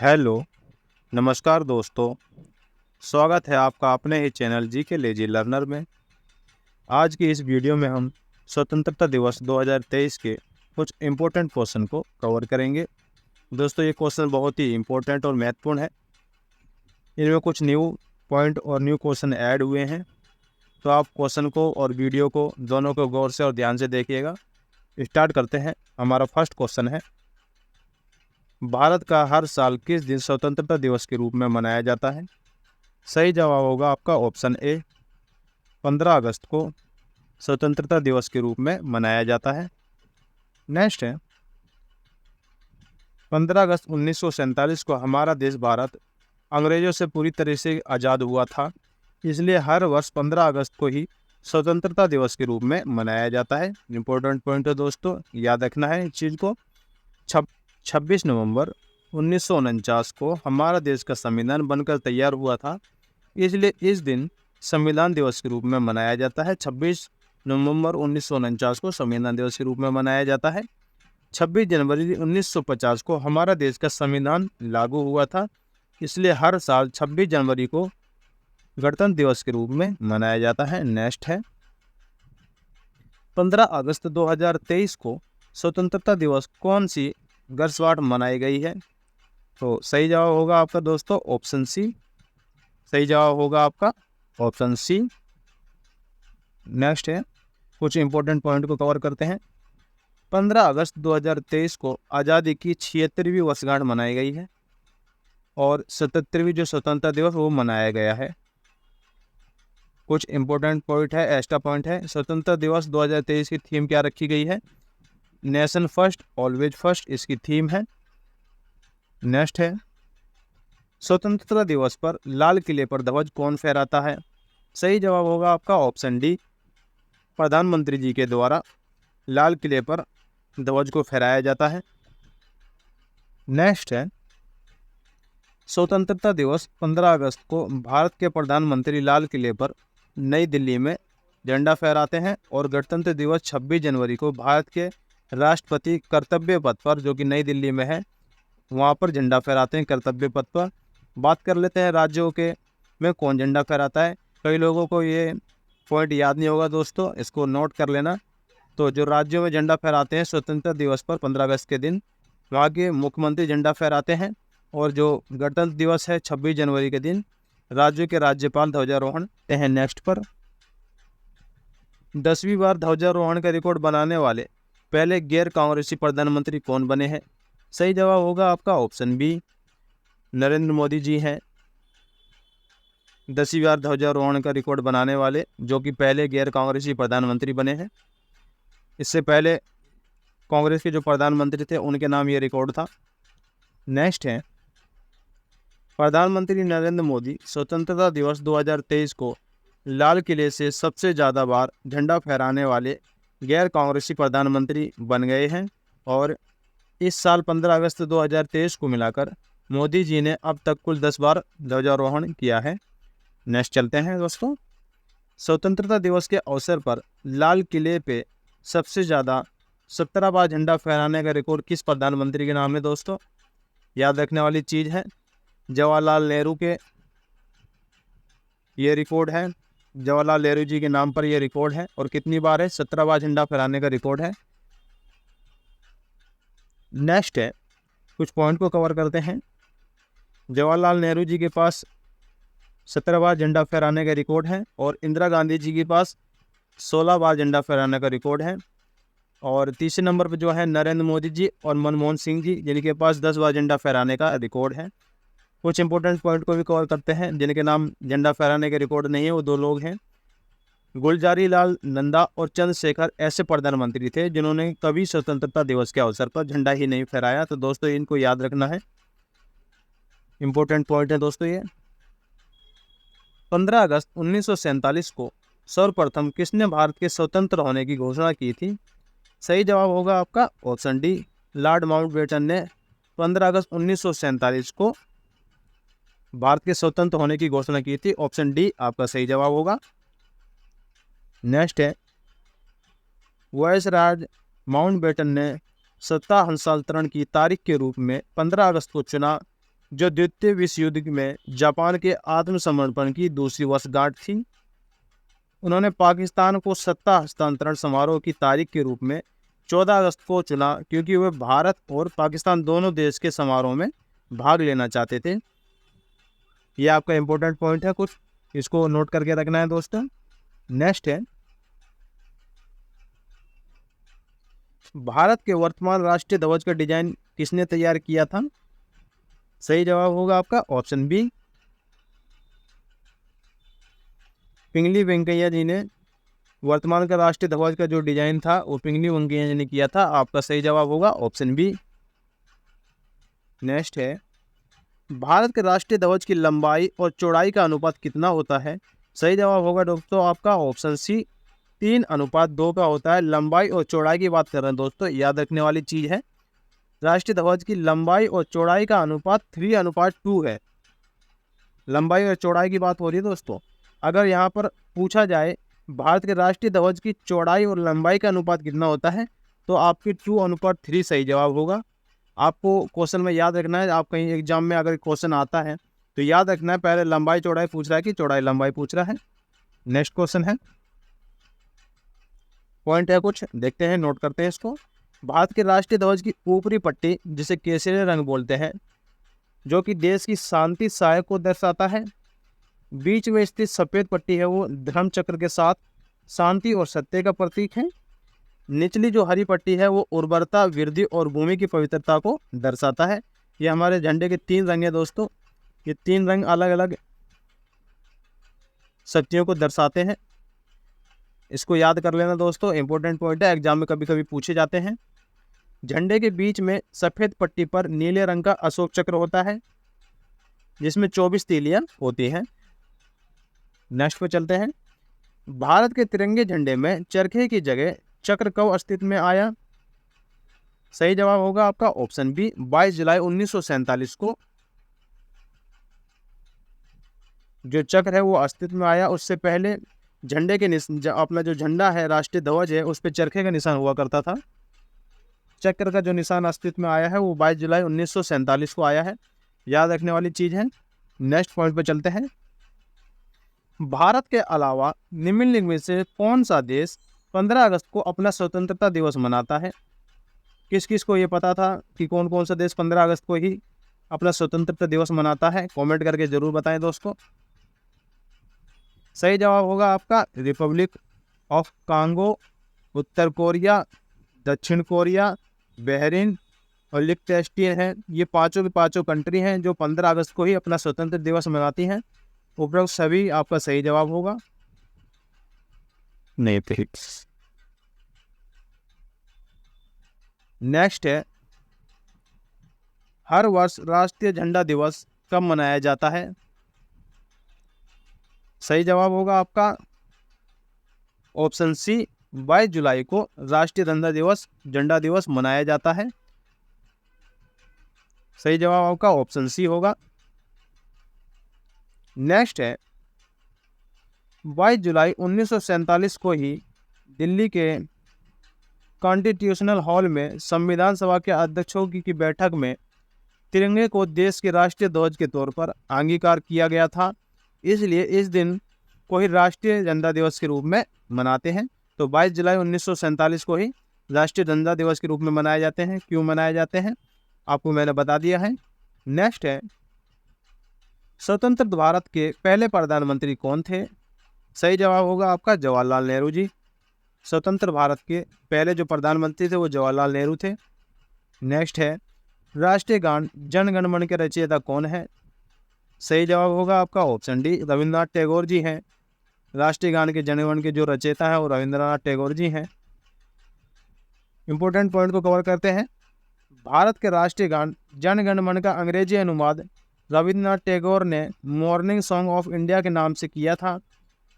Hello, नमस्कार दोस्तों। स्वागत है आपका अपने ही चैनल जी के लेजी लर्नर में। आज की इस वीडियो में हम स्वतंत्रता दिवस 2023 के कुछ इम्पोर्टेंट क्वेश्चन को कवर करेंगे। दोस्तों, ये क्वेश्चन बहुत ही इम्पोर्टेंट और महत्वपूर्ण है। इनमें कुछ न्यू पॉइंट और न्यू क्वेश्चन ऐड हुए हैं, तो आप क्वेश्चन को और वीडियो को दोनों को गौर से और ध्यान से देखिएगा। स्टार्ट करते हैं। हमारा फर्स्ट क्वेश्चन है, भारत का हर साल किस दिन स्वतंत्रता दिवस के रूप में मनाया जाता है? सही जवाब होगा आपका ऑप्शन ए, 15 अगस्त को स्वतंत्रता दिवस के रूप में मनाया जाता है। नेक्स्ट है, 15 अगस्त 1947 को हमारा देश भारत अंग्रेजों से पूरी तरह से आज़ाद हुआ था, इसलिए हर वर्ष 15 अगस्त को ही स्वतंत्रता दिवस के रूप में मनाया जाता है। इम्पोर्टेंट पॉइंट है दोस्तों, याद रखना है इस चीज़ को। 26 नवंबर 1949 को हमारा देश का संविधान बनकर तैयार हुआ था, इसलिए इस दिन संविधान दिवस के रूप में मनाया जाता है। 26 नवंबर 1949 को संविधान दिवस के रूप में मनाया जाता है। 26 जनवरी 1950 को हमारा देश का संविधान लागू हुआ था, इसलिए हर साल 26 जनवरी को गणतंत्र दिवस के रूप में मनाया जाता है। नेक्स्ट है, 15 अगस्त 2023 को स्वतंत्रता दिवस कौन सी वर्षगांठ मनाई गई है? तो सही जवाब होगा आपका दोस्तों ऑप्शन सी। सही जवाब होगा आपका ऑप्शन सी। नेक्स्ट है, कुछ इंपॉर्टेंट पॉइंट को कवर करते हैं। 15 अगस्त 2023 को आज़ादी की 76वीं वर्षगांठ मनाई गई है और 77वीं जो स्वतंत्रता दिवस वो मनाया गया है। कुछ इंपॉर्टेंट पॉइंट है, एक्स्ट्रा पॉइंट है। स्वतंत्रता दिवस 2023 की थीम क्या रखी गई है? नेशन फर्स्ट ऑलवेज फर्स्ट इसकी थीम है। नेक्स्ट है, स्वतंत्रता दिवस पर लाल किले पर ध्वज कौन फहराता है? सही जवाब होगा आपका ऑप्शन डी, प्रधानमंत्री जी के द्वारा लाल किले पर ध्वज को फहराया जाता है। नेक्स्ट है, स्वतंत्रता दिवस 15 अगस्त को भारत के प्रधानमंत्री लाल किले पर नई दिल्ली में झंडा फहराते हैं और गणतंत्र दिवस 26 जनवरी को भारत के राष्ट्रपति कर्तव्य पथ पर, जो कि नई दिल्ली में है, वहाँ पर झंडा फहराते हैं कर्तव्य पथ पर। बात कर लेते हैं राज्यों के में कौन झंडा फहराता है। कई लोगों को ये पॉइंट याद नहीं होगा दोस्तों, इसको नोट कर लेना। तो जो राज्यों में झंडा फहराते हैं स्वतंत्रता दिवस पर 15 अगस्त के दिन, वहाँ के मुख्यमंत्री झंडा फहराते हैं, और जो गणतंत्र दिवस है 26 जनवरी के दिन राज्यों के राज्यपाल ध्वजारोहण करते हैं। नेक्स्ट पर, 10वीं बार ध्वजारोहण का रिकॉर्ड बनाने वाले पहले गैर कांग्रेसी प्रधानमंत्री कौन बने हैं? सही जवाब होगा आपका ऑप्शन बी, नरेंद्र मोदी जी हैं 10वीं बार ध्वजारोहण का रिकॉर्ड बनाने वाले, जो कि पहले गैर कांग्रेसी प्रधानमंत्री बने हैं। इससे पहले कांग्रेस के जो प्रधानमंत्री थे उनके नाम ये रिकॉर्ड था। नेक्स्ट है, प्रधानमंत्री नरेंद्र मोदी स्वतंत्रता दिवस 2023 को लाल किले से सबसे ज़्यादा बार झंडा फहराने वाले गैर कांग्रेसी प्रधानमंत्री बन गए हैं, और इस साल 15 अगस्त 2023 को मिलाकर मोदी जी ने अब तक कुल 10 बार ध्वजारोहण किया है। नेक्स्ट चलते हैं दोस्तों, स्वतंत्रता दिवस के अवसर पर लाल किले पे सबसे ज़्यादा 17 बार झंडा फहराने का रिकॉर्ड किस प्रधानमंत्री के नाम है? दोस्तों, याद रखने वाली चीज़ है, जवाहरलाल नेहरू के ये रिकॉर्ड है। जवाहरलाल नेहरू जी के नाम पर ये रिकॉर्ड है, और कितनी बार है? 17 बार झंडा फहराने का रिकॉर्ड है। नेक्स्ट है, कुछ पॉइंट को कवर करते हैं। जवाहरलाल नेहरू जी के पास 17 बार झंडा फहराने का रिकॉर्ड है, और इंदिरा गांधी जी के पास 16 बार झंडा फहराने का रिकॉर्ड है, और तीसरे नंबर पर जो है नरेंद्र मोदी जी और मनमोहन सिंह जी, जिनके पास 10 बार झंडा फहराने का रिकॉर्ड है। कुछ इंपॉर्टेंट पॉइंट को भी कवर करते हैं। जिनके नाम झंडा फहराने के रिकॉर्ड नहीं है वो दो लोग हैं, गुलजारी लाल नंदा और चंद्रशेखर ऐसे प्रधानमंत्री थे जिन्होंने कभी स्वतंत्रता दिवस के अवसर पर झंडा ही नहीं फहराया। तो दोस्तों इनको याद रखना है, इंपॉर्टेंट पॉइंट है दोस्तों ये। 15 अगस्त 1947 को सर्वप्रथम किसने भारत के स्वतंत्र होने की घोषणा की थी? सही जवाब होगा आपका ऑप्शन डी, लॉर्ड माउंटबेटन ने 15 अगस्त 1947 को भारत के स्वतंत्र होने की घोषणा की थी। ऑप्शन डी आपका सही जवाब होगा। नेक्स्ट है, वायसराय माउंटबेटन ने सत्ता हस्तांतरण की तारीख के रूप में 15 अगस्त को चुना जो द्वितीय विश्व युद्ध में जापान के आत्मसमर्पण की दूसरी वर्षगांठ थी। उन्होंने पाकिस्तान को सत्ता हस्तांतरण समारोह की तारीख के रूप में 14 अगस्त को चुना, क्योंकि वे भारत और पाकिस्तान दोनों देश के समारोह में भाग लेना चाहते थे। ये आपका इंपॉर्टेंट पॉइंट है, कुछ इसको नोट करके रखना है दोस्तों। नेक्स्ट है, भारत के वर्तमान राष्ट्रीय ध्वज का डिजाइन किसने तैयार किया था? सही जवाब होगा आपका ऑप्शन बी, पिंगली वेंकैया जी ने वर्तमान का राष्ट्रीय ध्वज का जो डिजाइन था वो पिंगली वेंकैया जी ने किया था। आपका सही जवाब होगा ऑप्शन बी। नेक्स्ट है, भारत के राष्ट्रीय ध्वज की लंबाई और चौड़ाई का अनुपात कितना होता है? सही जवाब होगा दोस्तों आपका ऑप्शन सी, 3:2 का होता है। लंबाई और चौड़ाई की बात कर रहे हैं दोस्तों, याद रखने वाली चीज है। राष्ट्रीय ध्वज की लंबाई और चौड़ाई का अनुपात 3:2 है। लंबाई और चौड़ाई की बात हो रही है दोस्तों। अगर यहाँ पर पूछा जाए भारत के राष्ट्रीय ध्वज की चौड़ाई और लंबाई का अनुपात कितना होता है, तो आपकी 2:3 सही जवाब होगा। आपको क्वेश्चन में याद रखना है, आप कहीं एग्जाम में अगर क्वेश्चन आता है तो याद रखना है, पहले लंबाई चौड़ाई पूछ रहा है कि चौड़ाई लंबाई पूछ रहा है। नेक्स्ट क्वेश्चन है, पॉइंट है कुछ, देखते हैं, नोट करते हैं इसको। भारत के राष्ट्रीय ध्वज की ऊपरी पट्टी, जिसे केसरी रंग बोलते हैं, जो कि देश की शांति सहायक को दर्शाता है। बीच में स्थित सफेद पट्टी है वो धर्म चक्र के साथ शांति और सत्य का प्रतीक है। निचली जो हरी पट्टी है वो उर्वरता, वृद्धि और भूमि की पवित्रता को दर्शाता है। ये हमारे झंडे के 3 रंग है दोस्तों। ये 3 रंग अलग अलग शक्तियों को दर्शाते हैं। इसको याद कर लेना दोस्तों, इंपॉर्टेंट पॉइंट है, एग्जाम में कभी कभी पूछे जाते हैं। झंडे के बीच में सफेद पट्टी पर नीले रंग का अशोक चक्र होता है, जिसमें 24 तीलियां होती हैं। नेक्स्ट पे चलते हैं, भारत के तिरंगे झंडे में चरखे की जगह चक्र कब अस्तित्व में आया? सही जवाब होगा आपका ऑप्शन बी, 22 जुलाई 1947 को जो चक्र है वो अस्तित्व में आया। उससे पहले झंडे के अपना जो झंडा है, राष्ट्रीय ध्वज है, उस पर चरखे का निशान हुआ करता था। चक्र का जो निशान अस्तित्व में आया है वो 22 जुलाई 1947 को आया है, याद रखने वाली चीज है। नेक्स्ट पॉइंट पे चलते हैं, भारत के अलावा निम्नलिखित में से कौन सा देश 15 अगस्त को अपना स्वतंत्रता दिवस मनाता है? किस किस को ये पता था कि कौन कौन सा देश 15 अगस्त को ही अपना स्वतंत्रता दिवस मनाता है? कमेंट करके जरूर बताएं दोस्तों। सही जवाब होगा आपका Republic of Congo, Uttar Korea, दक्षिण कोरिया, बहरीन और लिechtenstein है। ये पांचों की पांचों कंट्री हैं जो 15 अगस्त को ही अपना स्वतंत्र दिवस मनाती हैं। उपरोक्त सभी आपका सही जवाब होगा। नहीं फिक्स। नेक्स्ट है, हर वर्ष राष्ट्रीय झंडा दिवस कब मनाया जाता है? सही जवाब होगा आपका ऑप्शन सी, 22 जुलाई को राष्ट्रीय झंडा दिवस मनाया जाता है। सही जवाब आपका ऑप्शन सी होगा। नेक्स्ट है, 22 जुलाई 1947 को ही दिल्ली के कॉन्स्टिट्यूशनल हॉल में संविधान सभा के अध्यक्षों की बैठक में तिरंगे को देश के राष्ट्रीय ध्वज के तौर पर अंगीकार किया गया था। इसलिए इस दिन को ही राष्ट्रीय झंडा दिवस के रूप में मनाते हैं। तो 22 जुलाई 1947 को ही राष्ट्रीय झंडा दिवस के रूप में मनाए जाते हैं। क्यों मनाए जाते हैं आपको मैंने बता दिया है। नेक्स्ट है, स्वतंत्र भारत के पहले प्रधानमंत्री कौन थे? सही जवाब होगा आपका जवाहरलाल नेहरू जी। स्वतंत्र भारत के पहले जो प्रधानमंत्री थे वो जवाहरलाल नेहरू थे। नेक्स्ट है, राष्ट्रीय गान जन गण मन के रचयिता कौन है? सही जवाब होगा आपका ऑप्शन डी, रविंद्रनाथ टैगोर जी हैं। राष्ट्रीय गान के जनगण के जो रचयिता है वो रविंद्रनाथ टैगोर जी हैं। इंपॉर्टेंट पॉइंट को कवर करते हैं। भारत के राष्ट्रीय गान जन गण मन का अंग्रेजी अनुवाद रविंद्रनाथ टैगोर ने मॉर्निंग सॉन्ग ऑफ इंडिया के नाम से किया था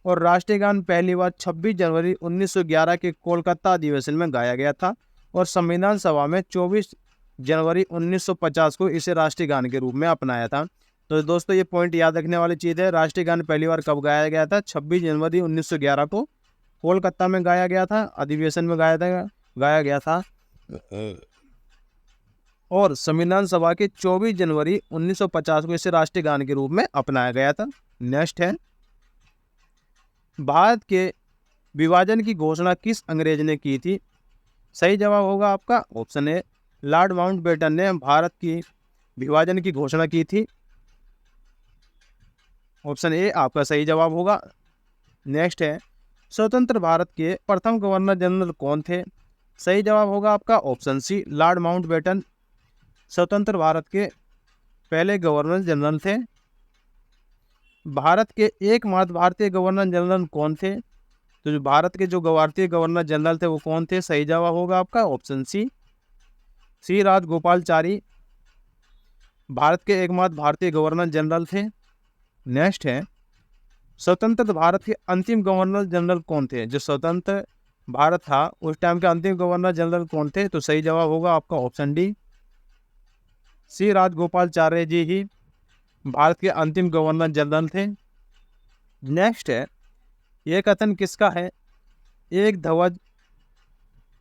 और राष्ट्रीय गान पहली बार 26 जनवरी 1911 के कोलकाता अधिवेशन में गाया गया था और संविधान सभा में 24 जनवरी 1950 को इसे राष्ट्रीय गान के रूप में अपनाया था। तो दोस्तों ये पॉइंट याद रखने वाली चीज़ है। राष्ट्रीय गान पहली बार कब गाया गया था? 26 जनवरी 1911 को कोलकाता में गाया गया था, अधिवेशन में गाया गया था। और संविधान सभा के 24 जनवरी 1950 को इसे राष्ट्रीय गान के रूप में अपनाया गया था। नेक्स्ट है, भारत के विभाजन की घोषणा किस अंग्रेज ने की थी? सही जवाब होगा आपका ऑप्शन ए, लॉर्ड माउंटबेटन ने भारत की विभाजन की घोषणा की थी। ऑप्शन ए आपका सही जवाब होगा। नेक्स्ट है, स्वतंत्र भारत के प्रथम गवर्नर जनरल कौन थे? सही जवाब होगा आपका ऑप्शन सी, लॉर्ड माउंटबेटन स्वतंत्र भारत के पहले गवर्नर जनरल थे। भारत के एकमात्र भारतीय गवर्नर जनरल कौन थे? तो जो भारत के जो भारतीय गवर्नर जनरल थे वो कौन थे? सही जवाब होगा आपका ऑप्शन सी, राजगोपालाचारी भारत के एकमात्र भारतीय गवर्नर जनरल थे। नेक्स्ट है, स्वतंत्र भारत के अंतिम गवर्नर जनरल कौन थे? जो स्वतंत्र भारत था उस टाइम के अंतिम गवर्नर जनरल कौन थे? तो सही जवाब होगा आपका ऑप्शन डी, सी राजगोपालाचार्य जी ही भारत के अंतिम गवर्नर जनरल थे। नेक्स्ट है, यह कथन किसका है? एक ध्वज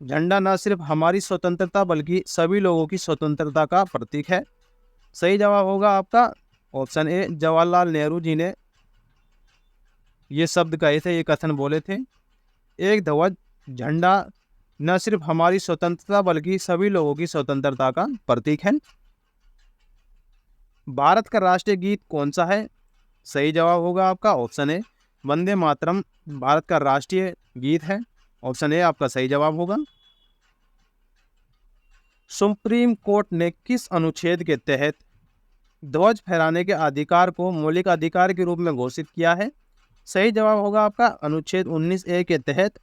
झंडा न सिर्फ हमारी स्वतंत्रता बल्कि सभी लोगों की स्वतंत्रता का प्रतीक है। सही जवाब होगा आपका ऑप्शन ए, जवाहरलाल नेहरू जी ने ये शब्द कहे थे, ये कथन बोले थे। एक ध्वज झंडा न सिर्फ हमारी स्वतंत्रता बल्कि सभी लोगों की स्वतंत्रता का प्रतीक है। भारत का राष्ट्रीय गीत कौन सा है? सही जवाब होगा आपका ऑप्शन ए, वंदे मातरम भारत का राष्ट्रीय गीत है। ऑप्शन ए आपका सही जवाब होगा। सुप्रीम कोर्ट ने किस अनुच्छेद के तहत ध्वज फहराने के अधिकार को मौलिक अधिकार के रूप में घोषित किया है? सही जवाब होगा आपका अनुच्छेद 19A के तहत।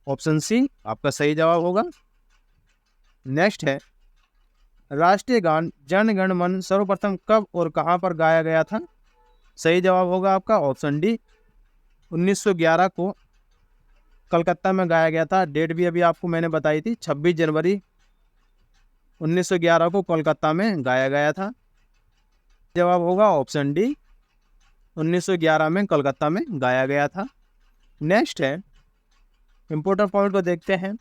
ऑप्शन सी आपका सही जवाब होगा। नेक्स्ट है, राष्ट्रीय गान जन गण मन सर्वप्रथम कब और कहां पर गाया गया था? सही जवाब होगा आपका ऑप्शन डी, 1911 को कलकत्ता में गाया गया था। डेट भी अभी आपको मैंने बताई थी, 26 जनवरी 1911 को कोलकाता में गाया गया था। जवाब होगा ऑप्शन डी, 1911 में कलकत्ता में गाया गया था। नेक्स्ट है, इंपोर्टेंट पॉइंट को देखते हैं।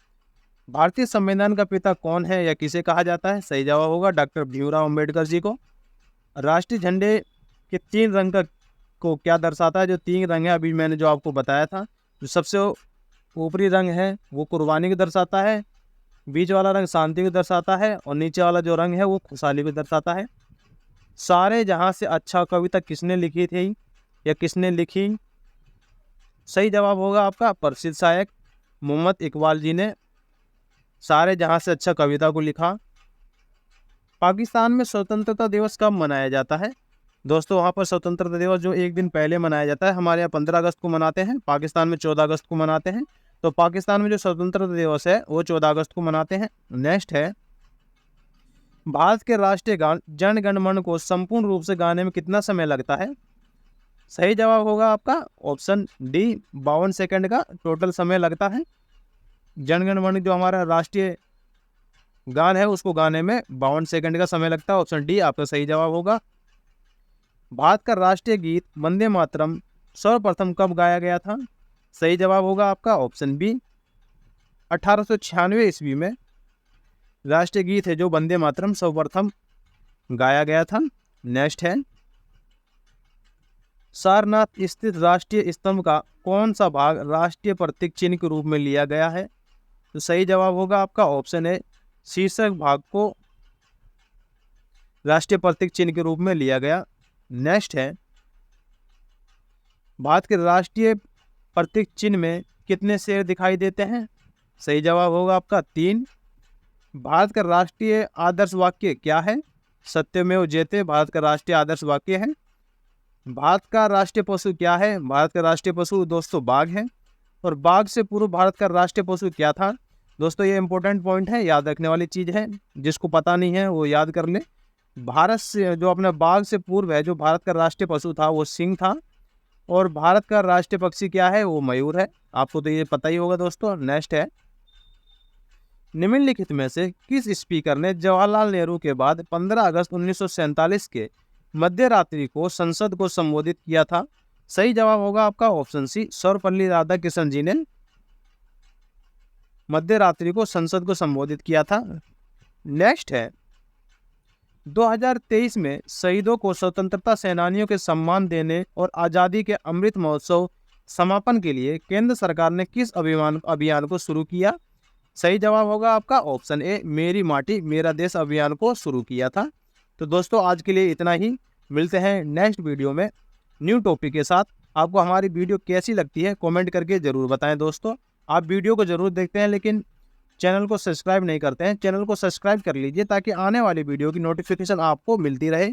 भारतीय संविधान का पिता कौन है या किसे कहा जाता है? सही जवाब होगा डॉक्टर भीमराव अंबेडकर जी को। राष्ट्रीय झंडे के 3 रंग को क्या दर्शाता है? जो 3 रंग है अभी मैंने जो आपको बताया था, जो सबसे ऊपरी रंग है वो कुर्बानी को दर्शाता है, बीच वाला रंग शांति को दर्शाता है और नीचे वाला जो रंग है वो खुशहाली को दर्शाता है। सारे जहां से अच्छा कविता किसने लिखी थी या किसने लिखी? सही जवाब होगा आपका प्रसिद्ध शायक मोहम्मद इकबाल जी ने सारे जहां से अच्छा कविता को लिखा। पाकिस्तान में स्वतंत्रता दिवस कब मनाया जाता है? दोस्तों वहाँ पर स्वतंत्रता दिवस जो एक दिन पहले मनाया जाता है, हमारे यहाँ 15 अगस्त को मनाते हैं, पाकिस्तान में 14 अगस्त को मनाते हैं। तो पाकिस्तान में जो स्वतंत्रता दिवस है वो 14 अगस्त को मनाते हैं। नेक्स्ट है, भारत के राष्ट्रीय गान जन गण मन को संपूर्ण रूप से गाने में कितना समय लगता है? सही जवाब होगा आपका ऑप्शन डी, 52 सेकंड का टोटल समय लगता है। जन गण मन जो हमारा राष्ट्रीय गान है उसको गाने में 52 सेकंड का समय लगता है। ऑप्शन डी आपका सही जवाब होगा। भारत का राष्ट्रीय गीत वंदे मातरम सर्वप्रथम कब गाया गया था? सही जवाब होगा आपका ऑप्शन बी, 1896 ईस्वी में राष्ट्रीय गीत है जो वंदे मातरम सर्वप्रथम गाया गया था। नेक्स्ट है, सारनाथ स्थित राष्ट्रीय स्तंभ का कौन सा भाग राष्ट्रीय प्रतीक चिन्ह के रूप में लिया गया है? तो सही जवाब होगा आपका ऑप्शन है, शीर्षक भाग को राष्ट्रीय प्रतीक चिन्ह के रूप में लिया गया। नेक्स्ट है, भारत के राष्ट्रीय प्रतीक चिन्ह में कितने शेर दिखाई देते हैं? सही जवाब होगा आपका 3। भारत का राष्ट्रीय आदर्श वाक्य क्या है? सत्यमेव जयते भारत का राष्ट्रीय आदर्श वाक्य है। भारत का राष्ट्रीय पशु क्या है? भारत का राष्ट्रीय पशु दोस्तों बाघ है। और बाघ से पूर्व भारत का राष्ट्रीय पशु क्या था? दोस्तों ये इंपॉर्टेंट पॉइंट है, याद रखने वाली चीज है, जिसको पता नहीं है वो याद कर ले। भारत से जो अपने बाघ से पूर्व है जो भारत का राष्ट्रीय पशु था वो सिंह था। और भारत का राष्ट्रीय पक्षी क्या है? वो मयूर है। आपको तो ये पता ही होगा दोस्तों। नेक्स्ट है, निम्नलिखित में से किस स्पीकर ने जवाहरलाल नेहरू के बाद 15 अगस्त 1947 के मध्य रात्रि को संसद को संबोधित किया था? सही जवाब होगा आपका ऑप्शन सी, सर्वपल्ली राधाकृष्णन जी ने मध्य रात्रि को संसद को संबोधित किया था। नेक्स्ट है, 2023 में शहीदों को स्वतंत्रता सेनानियों के सम्मान देने और आज़ादी के अमृत महोत्सव समापन के लिए केंद्र सरकार ने किस अभियान को शुरू किया? सही जवाब होगा आपका ऑप्शन ए, मेरी माटी मेरा देश अभियान को शुरू किया था। तो दोस्तों आज के लिए इतना ही, मिलते हैं नेक्स्ट वीडियो में न्यू टॉपिक के साथ। आपको हमारी वीडियो कैसी लगती है कमेंट करके ज़रूर बताएं दोस्तों। आप वीडियो को ज़रूर देखते हैं लेकिन चैनल को सब्सक्राइब नहीं करते हैं, चैनल को सब्सक्राइब कर लीजिए ताकि आने वाली वीडियो की नोटिफिकेशन आपको मिलती रहे।